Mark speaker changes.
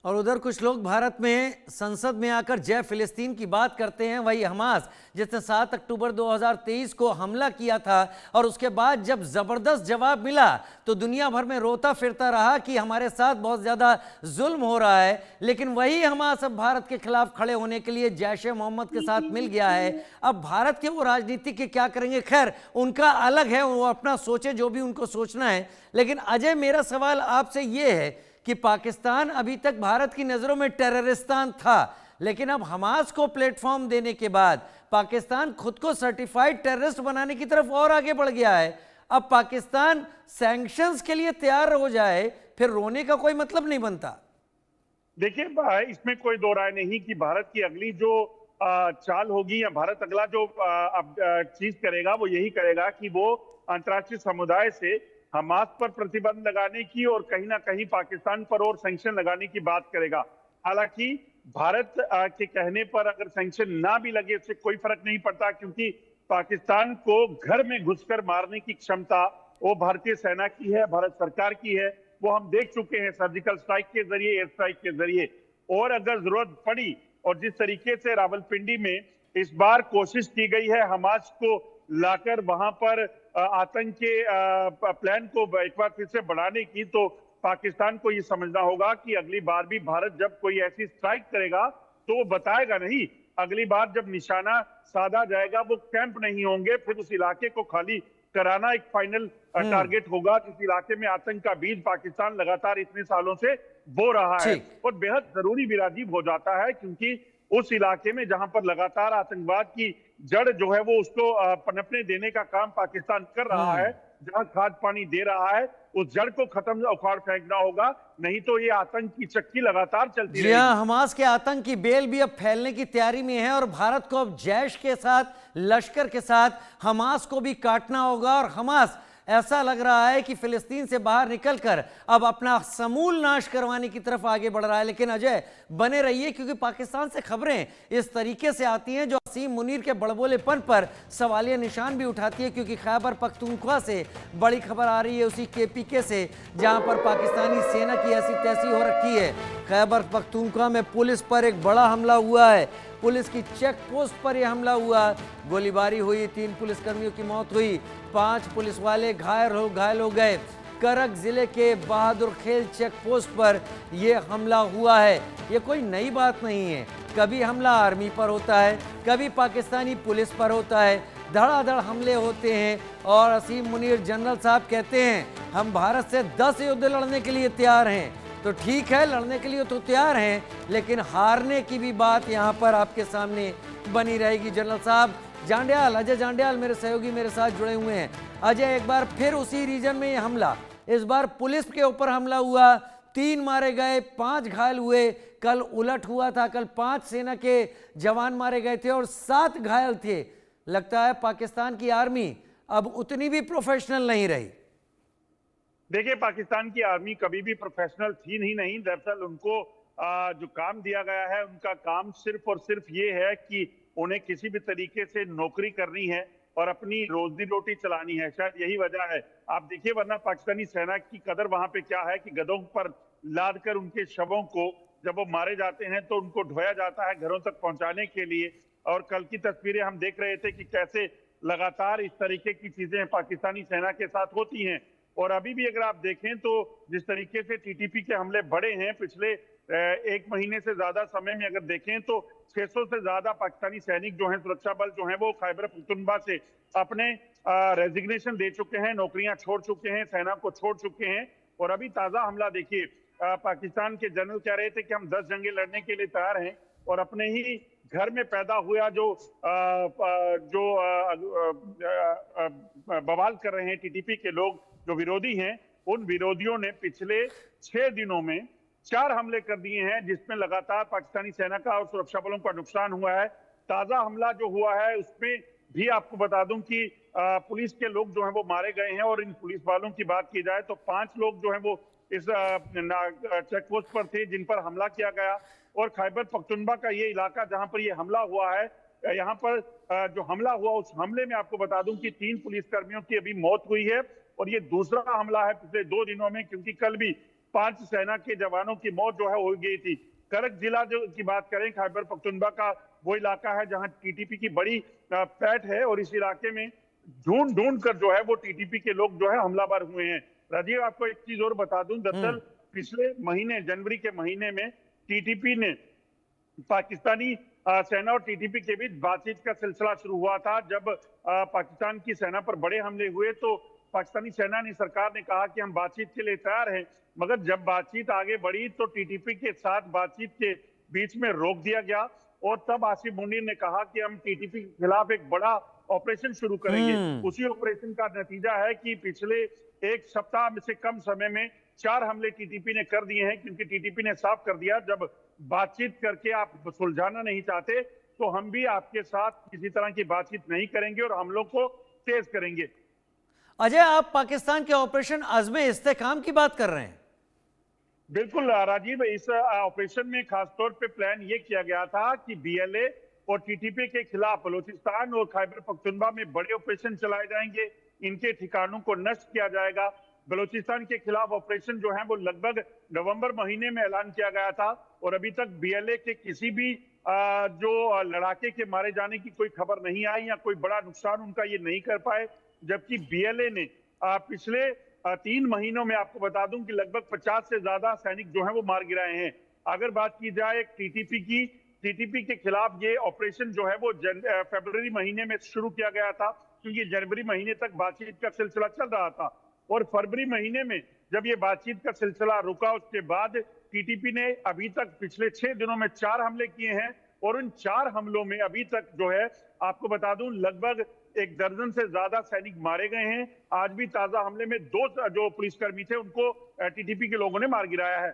Speaker 1: और उधर कुछ लोग भारत में संसद में आकर जय फिलिस्तीन की बात करते हैं। वही हमास जिसने 7 अक्टूबर 2023 को हमला किया था और उसके बाद जब जबरदस्त जवाब मिला तो दुनिया भर में रोता फिरता रहा कि हमारे साथ बहुत ज्यादा जुल्म हो रहा है। लेकिन वही हमास अब भारत के खिलाफ खड़े होने के लिए जैश ए मोहम्मद के साथ मिल गया है। अब भारत के वो राजनीति के क्या करेंगे, खैर उनका अलग है, वो अपना सोचे जो भी उनको सोचना है। लेकिन अजय, मेरा सवाल आपसे ये है कि पाकिस्तान अभी तक भारत की नजरों में टेररिस्तान था, लेकिन अब हमास को प्लेटफॉर्म देने के बाद पाकिस्तान खुद को सर्टिफाइड टेररिस्ट बनाने की तरफ और आगे बढ़ गया है। अब पाकिस्तान सैंक्शंस के लिए तैयार हो जाए, फिर रोने का कोई मतलब नहीं बनता।
Speaker 2: देखिए, इसमें कोई दो राय नहीं कि भारत की अगली जो चाल होगी या भारत अगला जो अब चीज करेगा वो यही करेगा कि वो अंतर्राष्ट्रीय समुदाय से हमास पर प्रतिबंध लगाने की और कहीं ना कहीं पाकिस्तान पर और सैंक्शन लगाने की बात करेगा। हालांकि भारत के कहने पर अगर सैंक्शन ना भी लगे उससे कोई फर्क नहीं पड़ता, क्योंकि पाकिस्तान को घर में घुसकर मारने की क्षमता वो भारतीय सेना की है, भारत सरकार की है। वो हम देख चुके हैं सर्जिकल स्ट्राइक के जरिए, एयर स्ट्राइक के जरिए। और अगर जरूरत पड़ी और जिस तरीके से रावलपिंडी में इस बार कोशिश की गई है हमास को लाकर वहां पर आतंक के प्लान को एक बार फिर से बढ़ाने की, तो पाकिस्तान को ये समझना होगा कि अगली बार भी भारत जब कोई ऐसी स्ट्राइक करेगा तो वो बताएगा नहीं। अगली बार जब निशाना साधा जाएगा वो कैंप नहीं होंगे, फिर उस इलाके को खाली कराना एक फाइनल टारगेट होगा। इस इलाके में आतंक का बीज पाकिस्तान लगातार इतने सालों से बो रहा है और बेहद जरूरी भी राजीव हो जाता है, क्योंकि उस इलाके में जहां पर लगातार आतंकवाद की जड़ जो है वो उसको पनपने देने का काम पाकिस्तान कर रहा है, जहां खाद पानी दे रहा है उस जड़ को खत्म उखाड़ फेंकना होगा, नहीं तो ये आतंक की चक्की लगातार चलती रहेगी।
Speaker 1: हमास के आतंक की बेल भी अब फैलने की तैयारी में है और भारत को अब जैश के साथ, लश्कर के साथ हमास को भी काटना होगा। और हमास ऐसा लग रहा है कि फिलिस्तीन से बाहर निकलकर अब अपना समूल नाश करवाने की तरफ आगे बढ़ रहा है। लेकिन अजय, बने रहिए, क्योंकि पाकिस्तान से खबरें इस तरीके से आती हैं जो असीम मुनीर के बड़बोलेपन पर सवालिया निशान भी उठाती है। क्योंकि खैबर पख्तूनख्वा से बड़ी खबर आ रही है, उसी केपीके से, जहां पर पाकिस्तानी सेना की ऐसी तैसी हो रखी है। खैबर पख्तूनख्वा में पुलिस पर एक बड़ा हमला हुआ है, पुलिस की चेक पोस्ट पर यह हमला हुआ, गोलीबारी हुई, 3 पुलिसकर्मियों की मौत हुई, 5 पुलिस वाले घायल हो गए। करक जिले के बहादुर खेल चेक पोस्ट पर यह हमला हुआ है। यह कोई नई बात नहीं है, कभी हमला आर्मी पर होता है, कभी पाकिस्तानी पुलिस पर होता है, धड़ाधड़ हमले होते हैं। और असीम मुनीर जनरल साहब कहते हैं हम भारत से 10 युद्ध लड़ने के लिए तैयार हैं। तो ठीक है, लड़ने के लिए तो तैयार हैं, लेकिन हारने की भी बात यहाँ पर आपके सामने बनी रहेगी। जनरल साहब जांड्याल, अजय जांड्याल मेरे सहयोगी मेरे साथ जुड़े हुए हैं। अजय, एक बार फिर उसी रीजन में ये हमला, इस बार पुलिस के ऊपर हमला हुआ, 3 मारे गए, 5 घायल हुए। कल उलट हुआ था, कल 5 सेना के जवान मारे गए थे और 7 घायल थे। लगता है पाकिस्तान की आर्मी अब उतनी भी प्रोफेशनल नहीं रही।
Speaker 2: देखिए, पाकिस्तान की आर्मी कभी भी प्रोफेशनल थी नहीं। दरअसल उनको जो काम दिया गया है उनका काम सिर्फ और सिर्फ ये है कि उन्हें किसी भी तरीके से नौकरी करनी है और अपनी रोजी रोटी चलानी है। शायद यही वजह है, आप देखिए, वरना पाकिस्तानी सेना की कदर वहां पे क्या है कि गधों पर लाद कर उनके शवों को जब वो मारे जाते हैं तो उनको ढोया जाता है घरों तक पहुंचाने के लिए। और कल की तस्वीरें हम देख रहे थे कि कैसे लगातार इस तरीके की चीजें पाकिस्तानी सेना के साथ होती हैं। और अभी भी अगर आप देखें तो जिस तरीके से टीटीपी के हमले बढ़े हैं पिछले 1 महीने से ज्यादा समय में अगर देखें तो 600 से ज्यादा पाकिस्तानी सैनिक जो हैं, सुरक्षा बल जो हैं, वो खैबर पख्तूनख्वा से अपने रेजिग्नेशन दे चुके हैं, नौकरियां छोड़ चुके हैं, सेना को छोड़ चुके हैं। और अभी ताजा हमला देखिए, पाकिस्तान के जनरल कह रहे थे कि हम 10 जंगें लड़ने के लिए तैयार हैं और अपने ही घर में पैदा हुआ जो बवाल कर रहे हैं टीटीपी के लोग, जो विरोधी हैं, उन विरोधियों ने पिछले 6 दिनों में 4 हमले कर दिए हैं, जिसमें लगातार पाकिस्तानी सेना का और सुरक्षा बलों का नुकसान हुआ है। ताजा हमला जो हुआ है उसमें भी आपको बता दूं कि पुलिस के लोग जो हैं वो मारे गए हैं। और इन पुलिस वालों की बात की जाए तो 5 लोग जो हैं वो इस चेक पोस्ट पर थे जिन पर हमला किया गया। और खैबर पख्तूनख्वा का ये इलाका जहां पर ये हमला हुआ है, यहाँ पर जो हमला हुआ उस हमले में आपको बता दूं कि 3 पुलिसकर्मियों की अभी मौत हुई है और ये दूसरा हमला है पिछले 2 दिनों में, क्योंकि कल भी 5 सेना के जवानों की मौत जो है हो गई थी। करक जिला जो की बात करें, खैबर पख्तूनख्वा का वो इलाका है जहां टीटीपी की बड़ी पैठ है, और इस इलाके में ढूंढ ढूंढ कर जो है वो टीटीपी के लोग जो है हमलावर हुए हैं। राजीव, आपको एक चीज और बता दूं, दरअसल पिछले महीने जनवरी के महीने में टीटीपी ने पाकिस्तानी सेना और टीटीपी के बीच बातचीत का सिलसिला शुरू हुआ था। जब पाकिस्तान की सेना पर बड़े हमले हुए तो पाकिस्तानी सेना ने, सरकार ने कहा कि हम बातचीत के लिए तैयार हैं, मगर जब बातचीत आगे बढ़ी तो टीटीपी के साथ बातचीत के बीच में रोक दिया गया, और तब आसिफ मुनीर ने कहा कि हम टीटीपी के खिलाफ एक बड़ा ऑपरेशन शुरू करेंगे। उसी ऑपरेशन का नतीजा है कि पिछले एक सप्ताह में से कम समय में 4 हमले टीटीपी ने कर दिए हैं, क्योंकि टीटीपी ने साफ कर दिया, जब बातचीत करके आप सुलझाना नहीं चाहते तो हम भी आपके साथ किसी तरह की बातचीत नहीं करेंगे और हमलों को तेज करेंगे।
Speaker 1: अजय, आप पाकिस्तान के ऑपरेशन अज़्म इस्तेकाम की बात कर रहे हैं?
Speaker 2: बिल्कुल राजीव, इस ऑपरेशन में खासतौर पे प्लान ये किया गया था कि बीएलए और टीटीपी के खिलाफ बलूचिस्तान और खैबर पख्तूनख्वा में बड़े ऑपरेशन चलाए जाएंगे, इनके ठिकानों को नष्ट किया जाएगा। बलूचिस्तान के खिलाफ ऑपरेशन जो है वो लगभग नवंबर महीने में ऐलान किया गया था, और अभी तक बीएलए के किसी भी जो लड़ाके के मारे जाने की कोई खबर नहीं आई, या कोई बड़ा नुकसान उनका ये नहीं कर पाए। जबकि बीएलए ने पिछले 3 महीनों में, आपको बता दूं कि लगभग 50 से ज्यादा सैनिक जो हैं वो मार गिराए हैं। अगर बात की जाए टीटीपी की, टीटीपी के खिलाफ ये ऑपरेशन जो है वो फरवरी महीने में शुरू किया गया था, क्योंकि जनवरी महीने तक बातचीत का सिलसिला चल रहा था, और फरवरी महीने में जब ये बातचीत का सिलसिला रुका, उसके बाद टीटीपी ने अभी तक पिछले 6 दिनों में 4 हमले किए हैं, और उन 4 हमलों में अभी तक जो है, आपको बता दूं, लगभग 1 दर्जन से ज्यादा सैनिक मारे गए हैं। आज भी ताजा हमले में 2 जो पुलिसकर्मी थे उनको टीटीपी के लोगों ने मार गिराया है।